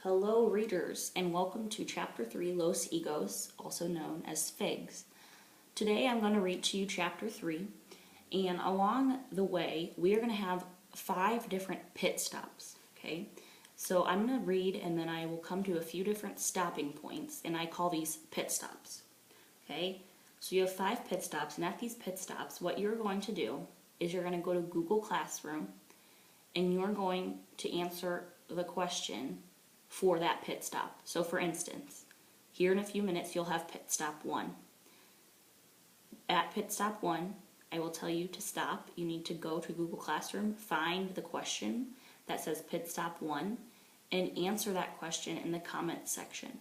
Hello readers, and welcome to Chapter 3, Los Higos, also known as Figs. Today I'm going to read to you Chapter 3, and along the way we are going to have 5 different pit stops, okay? So I'm going to read and then I will come to a few different stopping points, and I call these pit stops, okay? So you have 5 pit stops, and at these pit stops what you're going to do is you're going to go to Google Classroom and you're going to answer the question for that pit stop. So for instance, here in a few minutes you'll have pit stop 1. At pit stop 1, I will tell you to stop. You need to go to Google Classroom, find the question that says pit stop 1, and answer that question in the comment section.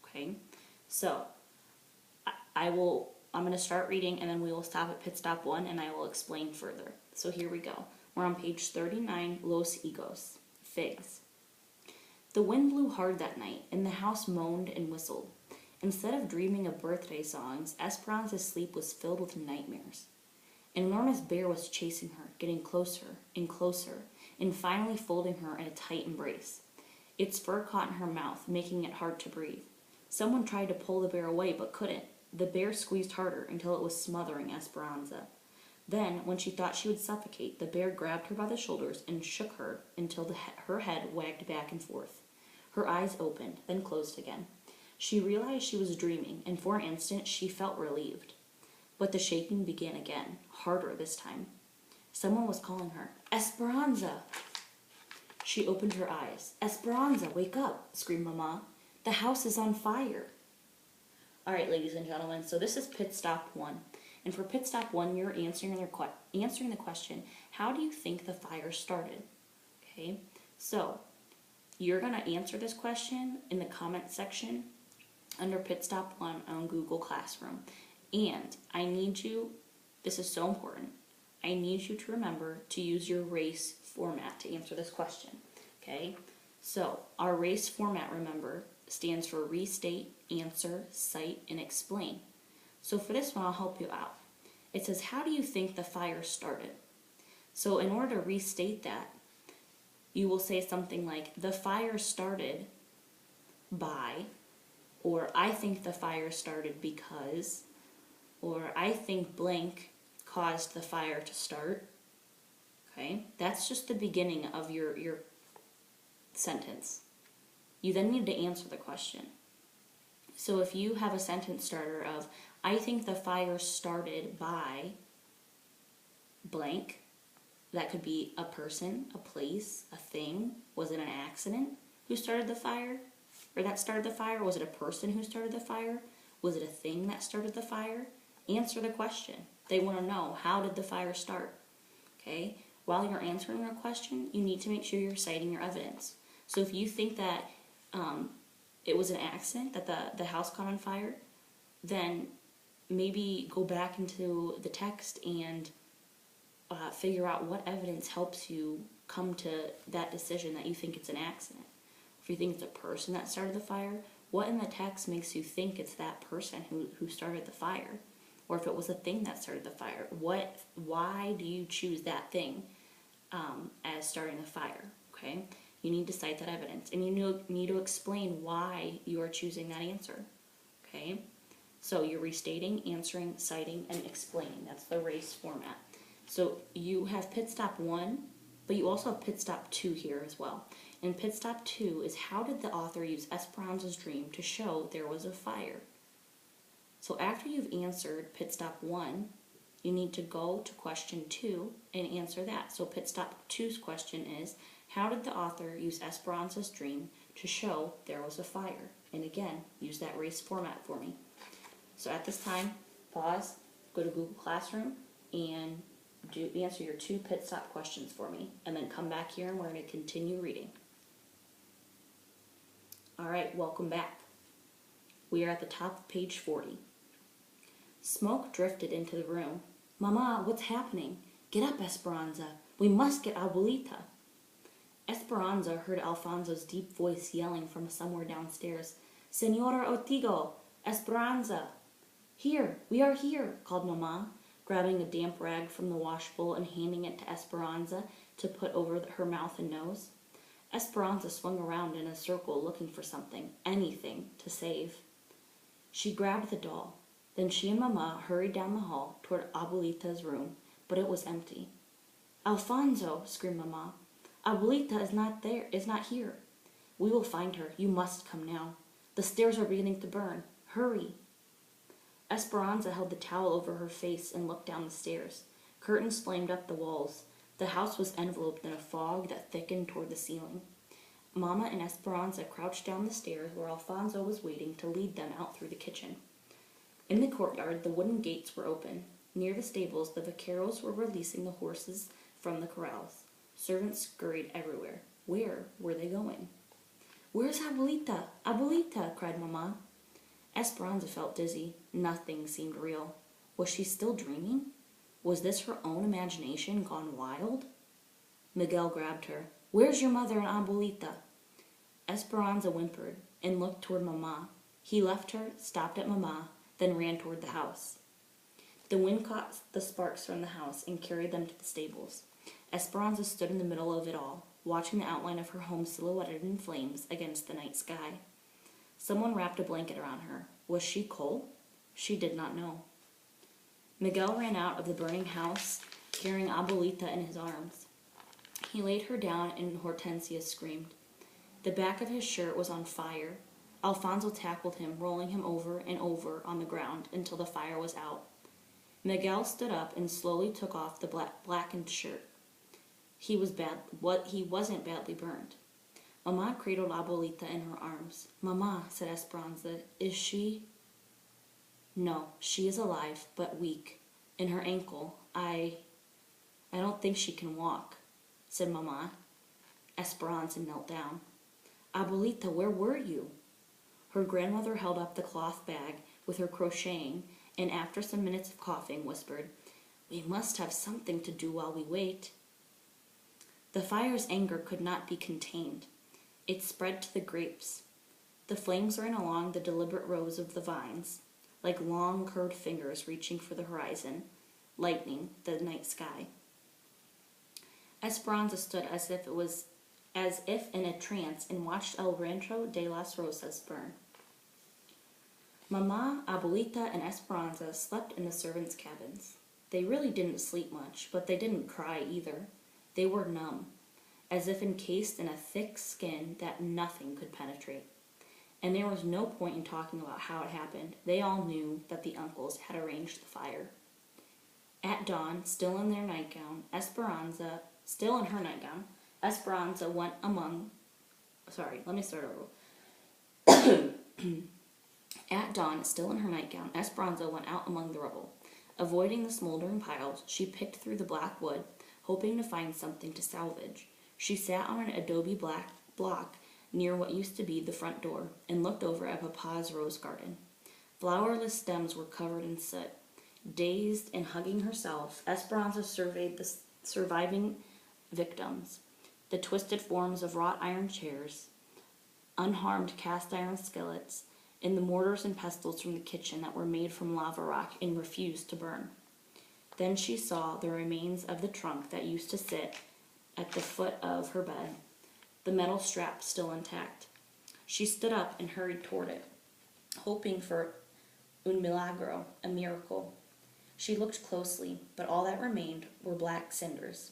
Okay? So I'm going to start reading and then we will stop at pit stop 1 and I will explain further. So here we go. We're on page 39, Los Higos, Figs. The wind blew hard that night, and the house moaned and whistled. Instead of dreaming of birthday songs, Esperanza's sleep was filled with nightmares. An enormous bear was chasing her, getting closer and closer, and finally folding her in a tight embrace. Its fur caught in her mouth, making it hard to breathe. Someone tried to pull the bear away, but couldn't. The bear squeezed harder until it was smothering Esperanza. Then, when she thought she would suffocate, the bear grabbed her by the shoulders and shook her until her head wagged back and forth. Her eyes opened, then closed again. She realized she was dreaming, and for an instant she felt relieved. But the shaking began again, harder this time. Someone was calling her, "Esperanza!" She opened her eyes. "Esperanza, wake up!" screamed Mama. "The house is on fire!" Alright, ladies and gentlemen, so this is pit stop 1. And for pit stop 1, you're answering the question, how do you think the fire started? Okay, so you're going to answer this question in the comment section under pit stop 1 on Google Classroom. And I need you, this is so important, I need you to remember to use your race format to answer this question. Okay, so our race format, remember, stands for restate, answer, cite, and explain. So for this one, I'll help you out. It says, how do you think the fire started? So in order to restate that, you will say something like, the fire started by, or I think the fire started because, or I think blank caused the fire to start. Okay, that's just the beginning of your sentence. You then need to answer the question. So if you have a sentence starter of, I think the fire started by blank, that could be a person, a place, a thing. Was it an accident who started the fire? Or that started the fire? Was it a person who started the fire? Was it a thing that started the fire? Answer the question. They want to know, how did the fire start? Okay? While you're answering your question, you need to make sure you're citing your evidence. So if you think that it was an accident, that the house caught on fire, then maybe go back into the text and figure out what evidence helps you come to that decision that you think it's an accident. If you think it's a person that started the fire, what in the text makes you think it's that person who started the fire? Or if it was a thing that started the fire, why do you choose that thing as starting the fire? Okay, you need to cite that evidence, and you need to explain why you are choosing that answer. Okay, so you're restating, answering, citing, and explaining. That's the race format. So you have pit stop 1, but you also have pit stop 2 here as well. And pit stop 2 is, how did the author use Esperanza's dream to show there was a fire? So after you've answered pit stop 1, you need to go to question 2 and answer that. So pit stop 2's question is, how did the author use Esperanza's dream to show there was a fire? And again, use that race format for me. So at this time, pause, go to Google Classroom, and answer your 2 pit stop questions for me. And then come back here and we're going to continue reading. Alright, welcome back. We are at the top of page 40. Smoke drifted into the room. "Mama, what's happening? Get up, Esperanza. We must get Abuelita." Esperanza heard Alfonso's deep voice yelling from somewhere downstairs. "Senora Ortigo! Esperanza!" "Here, we are here," called Mama, grabbing a damp rag from the washbowl and handing it to Esperanza to put over her mouth and nose. Esperanza swung around in a circle looking for something, anything, to save. She grabbed the doll. Then she and Mama hurried down the hall toward Abuelita's room, but it was empty. "Alfonso!" screamed Mama. "Abuelita is not here. We will find her. You must come now. The stairs are beginning to burn. Hurry!" Esperanza held the towel over her face and looked down the stairs. Curtains flamed up the walls. The house was enveloped in a fog that thickened toward the ceiling. Mama and Esperanza crouched down the stairs where Alfonso was waiting to lead them out through the kitchen. In the courtyard, the wooden gates were open. Near the stables, the vaqueros were releasing the horses from the corrals. Servants scurried everywhere. Where were they going? "Where's Abuelita? Abuelita!" cried Mama. Esperanza felt dizzy. Nothing seemed real. Was she still dreaming? Was this her own imagination gone wild? Miguel grabbed her. "Where's your mother and Abuelita?" Esperanza whimpered and looked toward Mama. He left her, stopped at Mama, then ran toward the house. The wind caught the sparks from the house and carried them to the stables. Esperanza stood in the middle of it all, watching the outline of her home silhouetted in flames against the night sky. Someone wrapped a blanket around her. Was she cold? She did not know. Miguel ran out of the burning house, carrying Abuelita in his arms. He laid her down and Hortensia screamed. The back of his shirt was on fire. Alfonso tackled him, rolling him over and over on the ground until the fire was out. Miguel stood up and slowly took off the blackened shirt. He wasn't badly burned. Mama cradled Abuelita in her arms. "Mama," said Esperanza, "is she—" "No, she is alive, but weak. In her ankle, I don't think she can walk," said Mama. Esperanza knelt down. "Abuelita, where were you?" Her grandmother held up the cloth bag with her crocheting, and after some minutes of coughing, whispered, "We must have something to do while we wait." The fire's anger could not be contained. It spread to the grapes. The flames ran along the deliberate rows of the vines, like long curved fingers reaching for the horizon, lightening the night sky. Esperanza stood as if in a trance and watched El Rancho de las Rosas burn. Mama, Abuelita, and Esperanza slept in the servants' cabins. They really didn't sleep much, but they didn't cry either. They were numb, as if encased in a thick skin that nothing could penetrate. And there was no point in talking about how it happened. They all knew that the uncles had arranged the fire. At dawn, still in her nightgown, Esperanza went among... Sorry, let me start over. At dawn, still in her nightgown, Esperanza went out among the rubble. Avoiding the smoldering piles, she picked through the black wood, hoping to find something to salvage. She sat on an adobe block near what used to be the front door and looked over at Papa's rose garden. Flowerless stems were covered in soot. Dazed and hugging herself, Esperanza surveyed the surviving victims, the twisted forms of wrought iron chairs, unharmed cast iron skillets, and the mortars and pestles from the kitchen that were made from lava rock and refused to burn. Then she saw the remains of the trunk that used to sit at the foot of her bed, the metal strap still intact. She stood up and hurried toward it, hoping for un milagro, a miracle. She looked closely, but all that remained were black cinders.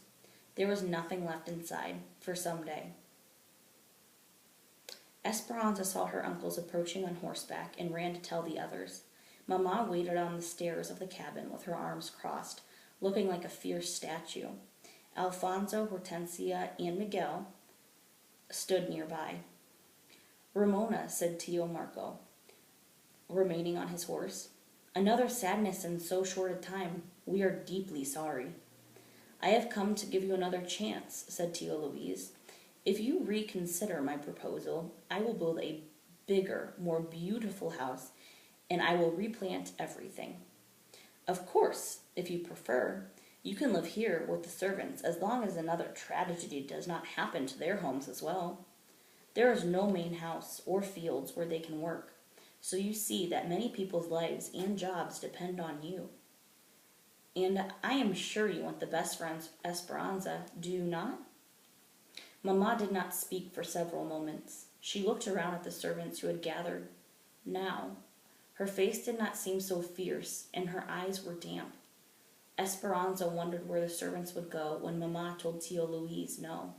There was nothing left inside for some day. Esperanza saw her uncles approaching on horseback and ran to tell the others. Mama waited on the stairs of the cabin with her arms crossed, looking like a fierce statue. Alfonso, Hortensia, and Miguel stood nearby. "Ramona," said Tio Marco, remaining on his horse. "Another sadness in so short a time. We are deeply sorry." "I have come to give you another chance," said Tio Luis. "If you reconsider my proposal, I will build a bigger, more beautiful house, and I will replant everything. Of course, if you prefer, you can live here with the servants as long as another tragedy does not happen to their homes as well. There is no main house or fields where they can work, so you see that many people's lives and jobs depend on you. And I am sure you want the best for Esperanza, do you not?" Mamma did not speak for several moments. She looked around at the servants who had gathered. Now, her face did not seem so fierce, and her eyes were damp. Esperanza wondered where the servants would go when Mamma told Tio Luis no.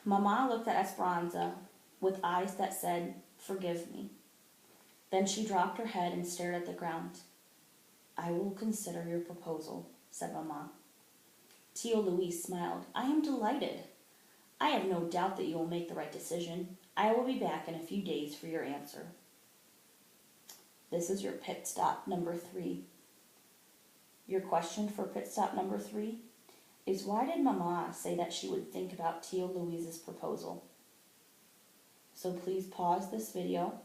Mamma looked at Esperanza with eyes that said, "Forgive me." Then she dropped her head and stared at the ground. "I will consider your proposal," said Mamma. Tio Luis smiled. "I am delighted. I have no doubt that you will make the right decision. I will be back in a few days for your answer." This is your pit stop number 3. Your question for pit stop number 3 is, why did Mamma say that she would think about Tio Luis's proposal? So please pause this video,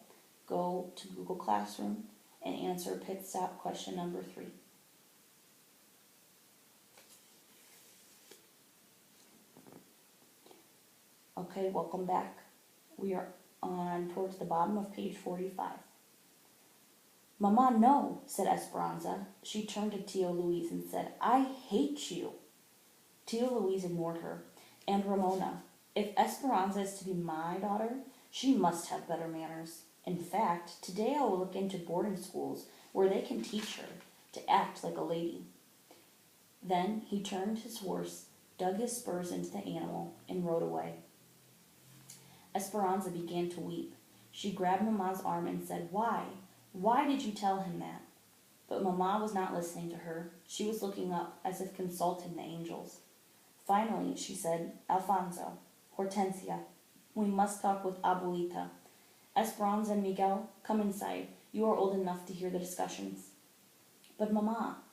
go to Google Classroom, and answer pit stop question number 3. Okay, welcome back. We are on towards the bottom of page 45. "Mamma, no," said Esperanza. She turned to Tio Luis and said, "I hate you." Tio Luis ignored her. "And Ramona, if Esperanza is to be my daughter, she must have better manners. In fact, today I will look into boarding schools where they can teach her to act like a lady." Then he turned his horse, dug his spurs into the animal, and rode away. Esperanza began to weep. She grabbed Mamma's arm and said, "Why? Why did you tell him that?" But Mamma was not listening to her. She was looking up as if consulting the angels. Finally, she said, "Alfonso, Hortensia, we must talk with Abuelita. Esperanza and Miguel, come inside. You are old enough to hear the discussions." "But Mamma."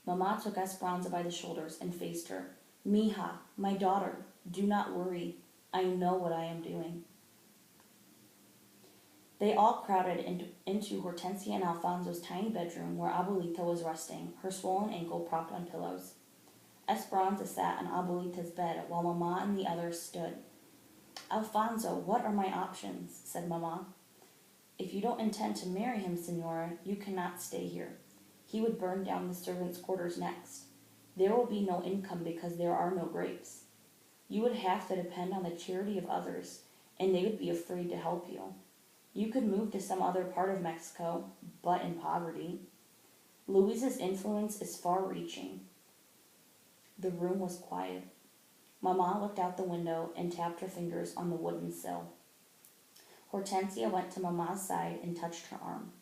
Mamma took Esperanza by the shoulders and faced her. "Mija, my daughter, do not worry. I know what I am doing." They all crowded into Hortensia and Alfonso's tiny bedroom where Abuelita was resting, her swollen ankle propped on pillows. Esperanza sat on Abuelita's bed while Mamma and the others stood. "Alfonso, what are my options?" said Mamma. "If you don't intend to marry him, Senora, you cannot stay here. He would burn down the servants' quarters next. There will be no income because there are no grapes. You would have to depend on the charity of others, and they would be afraid to help you. You could move to some other part of Mexico, but in poverty. Luis's influence is far-reaching." The room was quiet. Mamma looked out the window and tapped her fingers on the wooden sill. Hortensia went to Mamma's side and touched her arm.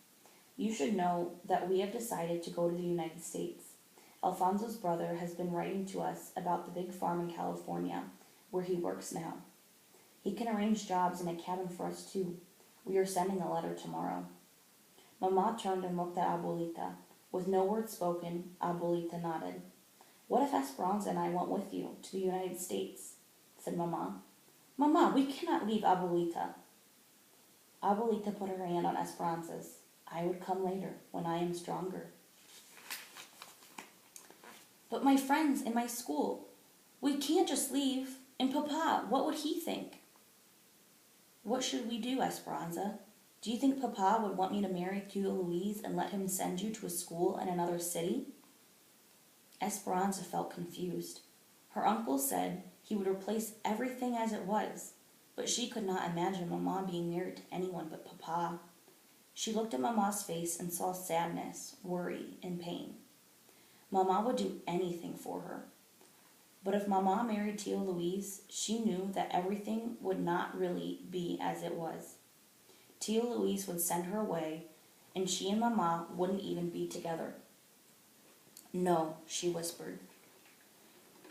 "You should know that we have decided to go to the United States. Alfonso's brother has been writing to us about the big farm in California, where he works now. He can arrange jobs in a cabin for us too. We are sending a letter tomorrow." Mamma turned and looked at Abuelita. With no word spoken, Abuelita nodded. "What if Esperanza and I went with you to the United States?" said Mamma. "Mamma, we cannot leave Abuelita." Abuelita put her hand on Esperanza's. "I would come later, when I am stronger." "But my friends and my school, we can't just leave. And Papa, what would he think?" "What should we do, Esperanza? Do you think Papa would want me to marry Tio Luis and let him send you to a school in another city?" Esperanza felt confused. Her uncle said he would replace everything as it was, but she could not imagine Mamma being married to anyone but Papa. She looked at Mamma's face and saw sadness, worry, and pain. Mamma would do anything for her. But if Mamma married Tio Luis, she knew that everything would not really be as it was. Tio Luis would send her away, and she and Mamma wouldn't even be together. "No," she whispered.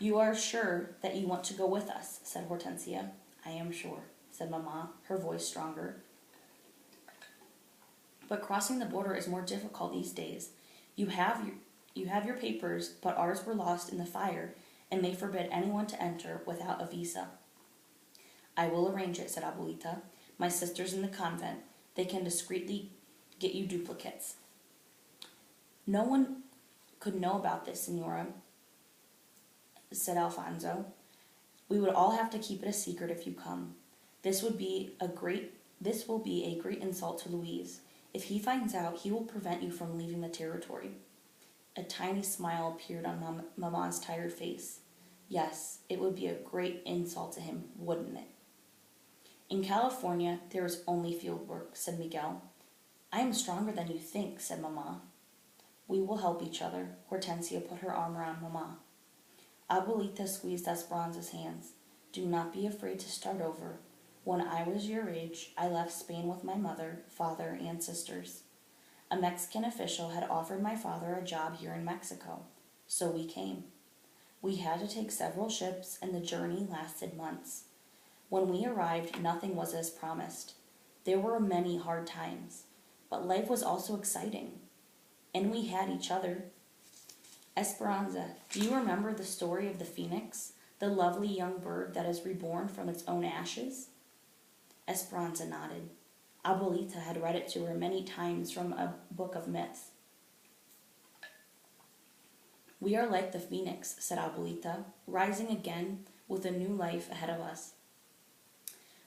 "You are sure that you want to go with us?" said Hortensia. "I am sure," said Mamma, her voice stronger. "But crossing the border is more difficult these days. You have your papers, but ours were lost in the fire, and they forbid anyone to enter without a visa." "I will arrange it," said Abuelita. "My sister's in the convent. They can discreetly get you duplicates." "No one could know about this, Senora," said Alfonso. "We would all have to keep it a secret if you come. This will be a great insult to Luis. If he finds out, he will prevent you from leaving the territory. A tiny smile appeared on Mama's tired face. Yes, it would be a great insult to him, wouldn't it? In California, there is only field work, said Miguel. I am stronger than you think, said Mama. We will help each other. Hortensia put her arm around Mama. Abuelita squeezed Esperanza's hands. Do not be afraid to start over. When I was your age, I left Spain with my mother, father, and sisters. A Mexican official had offered my father a job here in Mexico, so we came. We had to take several ships, and the journey lasted months. When we arrived, nothing was as promised. There were many hard times, but life was also exciting. And we had each other. Esperanza, do you remember the story of the phoenix, the lovely young bird that is reborn from its own ashes? Esperanza nodded. Abuelita had read it to her many times from a book of myths. We are like the phoenix, said Abuelita, rising again with a new life ahead of us.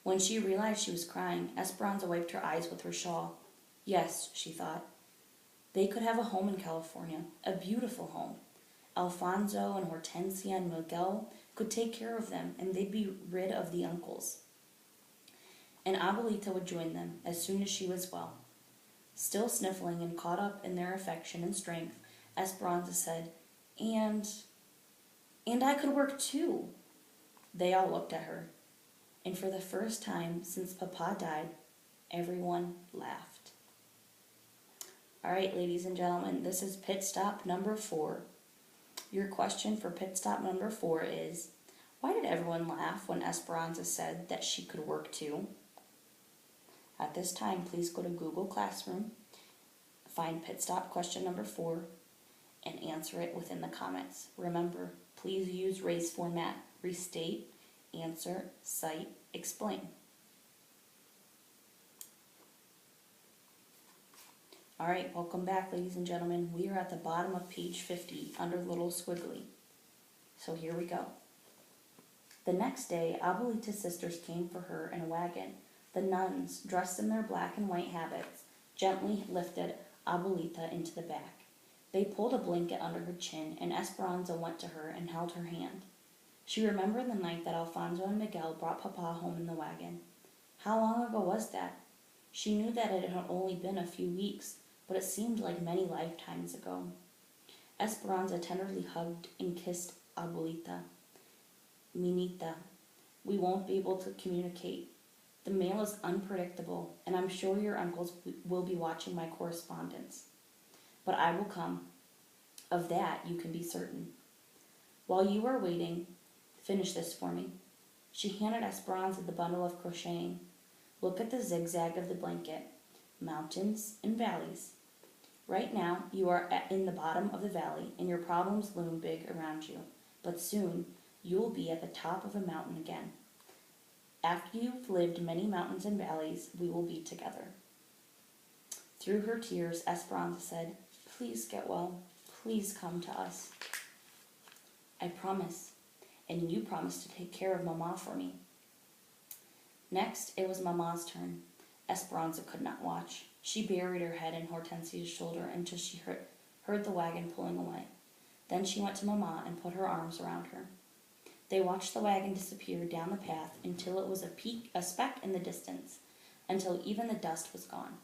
When she realized she was crying, Esperanza wiped her eyes with her shawl. Yes, she thought. They could have a home in California, a beautiful home. Alfonso and Hortensia and Miguel could take care of them, and they'd be rid of the uncles. And Abuelita would join them as soon as she was well. Still sniffling and caught up in their affection and strength, Esperanza said, And I could work too. They all looked at her. And for the first time since Papa died, everyone laughed. All right, ladies and gentlemen, this is pit stop number 4. Your question for pit stop number 4 is, why did everyone laugh when Esperanza said that she could work too? At this time, please go to Google Classroom, find pit stop question number 4, and answer it within the comments. Remember, please use race format, restate, answer, cite, explain. All right, welcome back, ladies and gentlemen. We are at the bottom of page 50 under little squiggly. So here we go. The next day, Abuelita's sisters came for her in a wagon. The nuns, dressed in their black and white habits, gently lifted Abuelita into the back. They pulled a blanket under her chin, and Esperanza went to her and held her hand. She remembered the night that Alfonso and Miguel brought Papa home in the wagon. How long ago was that? She knew that it had only been a few weeks, but it seemed like many lifetimes ago. Esperanza tenderly hugged and kissed Abuelita. Minita, we won't be able to communicate. The mail is unpredictable, and I'm sure your uncles will be watching my correspondence. But I will come. Of that you can be certain. While you are waiting, finish this for me. She handed Esperanza the bundle of crocheting. Look at the zigzag of the blanket. Mountains and valleys. Right now, you are in the bottom of the valley, and your problems loom big around you. But soon, you will be at the top of a mountain again. After you've lived many mountains and valleys, we will be together. Through her tears, Esperanza said, Please get well. Please come to us. I promise. And you promised to take care of Mama for me. Next, it was Mama's turn. Esperanza could not watch. She buried her head in Hortensia's shoulder until she heard the wagon pulling away. Then she went to Mama and put her arms around her. They watched the wagon disappear down the path until it was a speck in the distance, until even the dust was gone.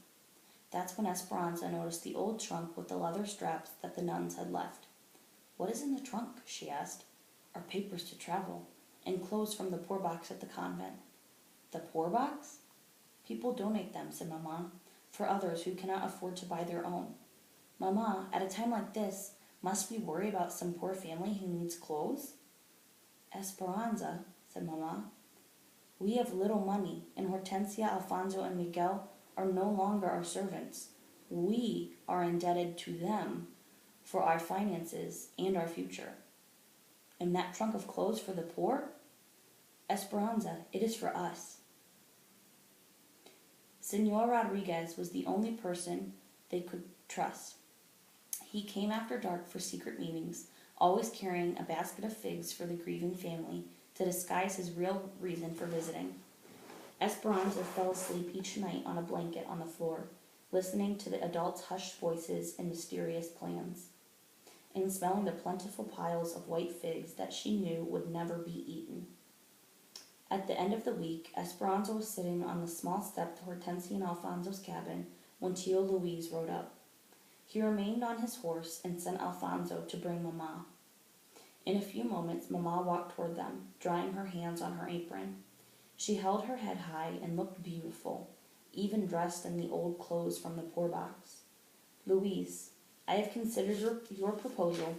That's when Esperanza noticed the old trunk with the leather straps that the nuns had left. What is in the trunk? She asked. Our papers to travel, and clothes from the poor box at the convent. The poor box? People donate them, said Mama, for others who cannot afford to buy their own. Mama, at a time like this, must we worry about some poor family who needs clothes? Esperanza, said Mama, we have little money, and Hortensia, Alfonso, and Miguel are no longer our servants. We are indebted to them for our finances and our future. And that trunk of clothes for the poor? Esperanza, it is for us. Senor Rodriguez was the only person they could trust. He came after dark for secret meetings, always carrying a basket of figs for the grieving family to disguise his real reason for visiting. Esperanza fell asleep each night on a blanket on the floor. listening to the adults' hushed voices and mysterious plans, and smelling the plentiful piles of white figs that she knew would never be eaten. At the end of the week, Esperanza was sitting on the small step to Hortensia and Alfonso's cabin when Tio Luis rode up. He remained on his horse and sent Alfonso to bring Mamma. In a few moments, Mamma walked toward them, drying her hands on her apron. She held her head high and looked beautiful, even dressed in the old clothes from the poor box. Luis, I have considered your proposal,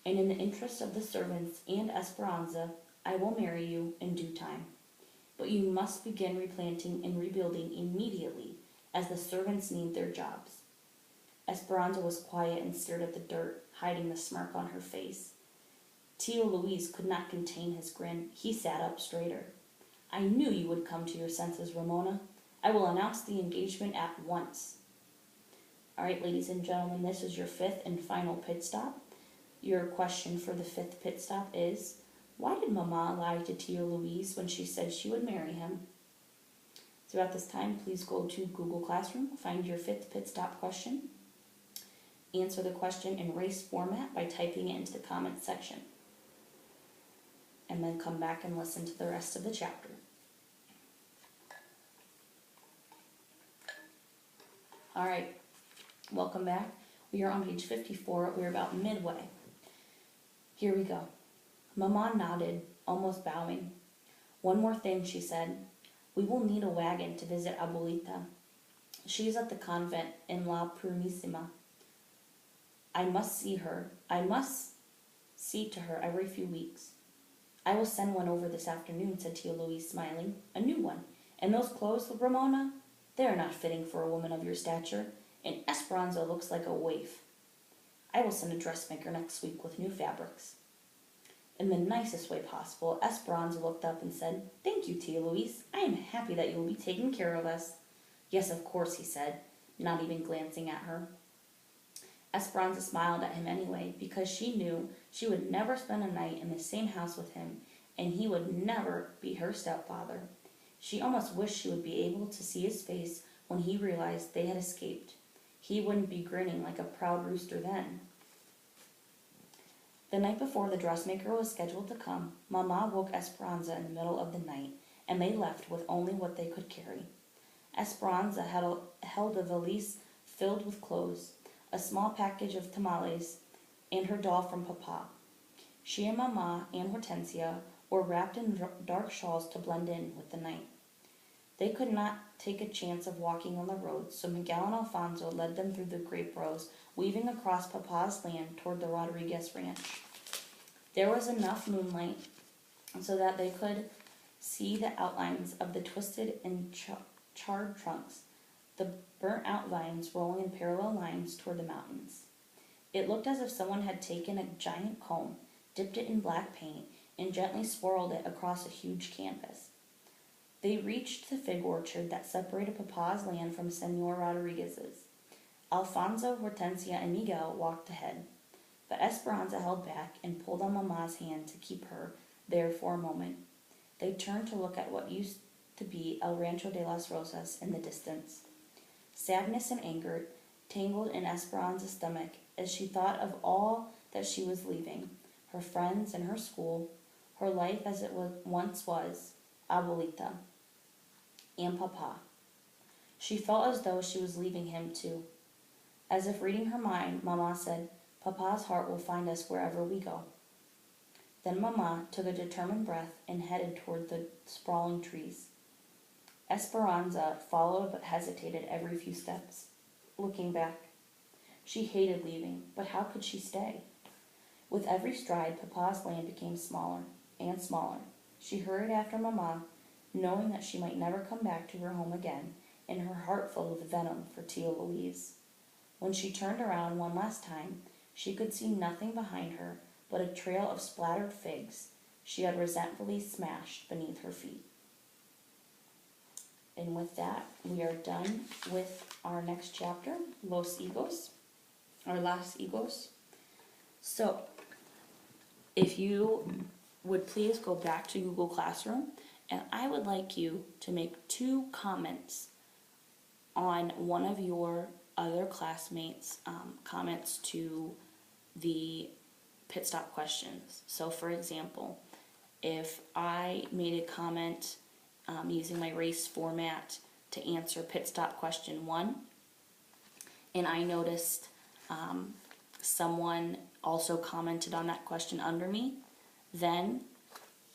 and in the interest of the servants and Esperanza, I will marry you in due time. But you must begin replanting and rebuilding immediately, as the servants need their jobs. Esperanza was quiet and stared at the dirt, hiding the smirk on her face. Tio Luis could not contain his grin. He sat up straighter. I knew you would come to your senses, Ramona. I will announce the engagement at once. All right, ladies and gentlemen, this is your fifth and final pit stop. Your question for the fifth pit stop is, why did Mama lie to Tio Luis when she said she would marry him? Throughout this time, please go to Google Classroom, find your fifth pit stop question, answer the question in race format by typing it into the comments section, and then come back and listen to the rest of the chapter. All right, welcome back. We are on page 54. We're about midway. Here we go. Mama nodded, almost bowing. One more thing, she said. We will need a wagon to visit Abuelita. She is at the convent in La Purísima. I must see her. I must see to her every few weeks. I will send one over this afternoon, said Tio Luis, smiling. A new one. And those clothes, Ramona? They are not fitting for a woman of your stature, and Esperanza looks like a waif. I will send a dressmaker next week with new fabrics. In the nicest way possible, Esperanza looked up and said, Thank you, Tio Luis. I am happy that you will be taking care of us. Yes, of course, he said, not even glancing at her. Esperanza smiled at him anyway, because she knew she would never spend a night in the same house with him, and he would never be her stepfather. She almost wished she would be able to see his face when he realized they had escaped. He wouldn't be grinning like a proud rooster then. The night before the dressmaker was scheduled to come, Mama woke Esperanza in the middle of the night, and they left with only what they could carry. Esperanza held a valise filled with clothes, a small package of tamales, and her doll from Papa. She and Mama and Hortensia were wrapped in dark shawls to blend in with the night. They could not take a chance of walking on the road, so Miguel and Alfonso led them through the grape rows, weaving across Papa's land toward the Rodriguez ranch. There was enough moonlight so that they could see the outlines of the twisted and charred trunks, the burnt-out vines rolling in parallel lines toward the mountains. It looked as if someone had taken a giant comb, dipped it in black paint, and gently swirled it across a huge canvas. They reached the fig orchard that separated Papa's land from Senor Rodriguez's. Alfonso, Hortensia, and Miguel walked ahead, but Esperanza held back and pulled on Mama's hand to keep her there for a moment. They turned to look at what used to be El Rancho de las Rosas in the distance. Sadness and anger tangled in Esperanza's stomach as she thought of all that she was leaving, her friends and her school, her life as it once was, Abuelita, and Papa. She felt as though she was leaving him too. As if reading her mind, Mama said, Papa's heart will find us wherever we go. Then Mama took a determined breath and headed toward the sprawling trees. Esperanza followed but hesitated every few steps, looking back. She hated leaving, but how could she stay? With every stride, Papa's land became smaller and smaller. She hurried after Mama, knowing that she might never come back to her home again, and her heart full of venom for Tio Luis. When she turned around one last time, she could see nothing behind her but a trail of splattered figs she had resentfully smashed beneath her feet. And with that, we are done with our next chapter, Los Higos, or Las Higos. So, if you would please go back to Google Classroom, and I would like you to make 2 comments on one of your other classmates' comments to the pit stop questions. So for example, if I made a comment using my race format to answer pit stop question 1, and I noticed someone also commented on that question under me, then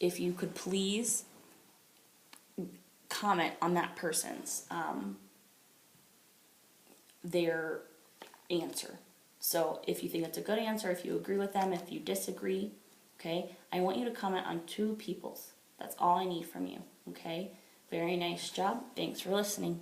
if you could please comment on that person's their answer. So if you think it's a good answer, if you agree with them, if you disagree, okay, I want you to comment on 2 people's. That's all I need from you, okay? Very nice job. Thanks for listening.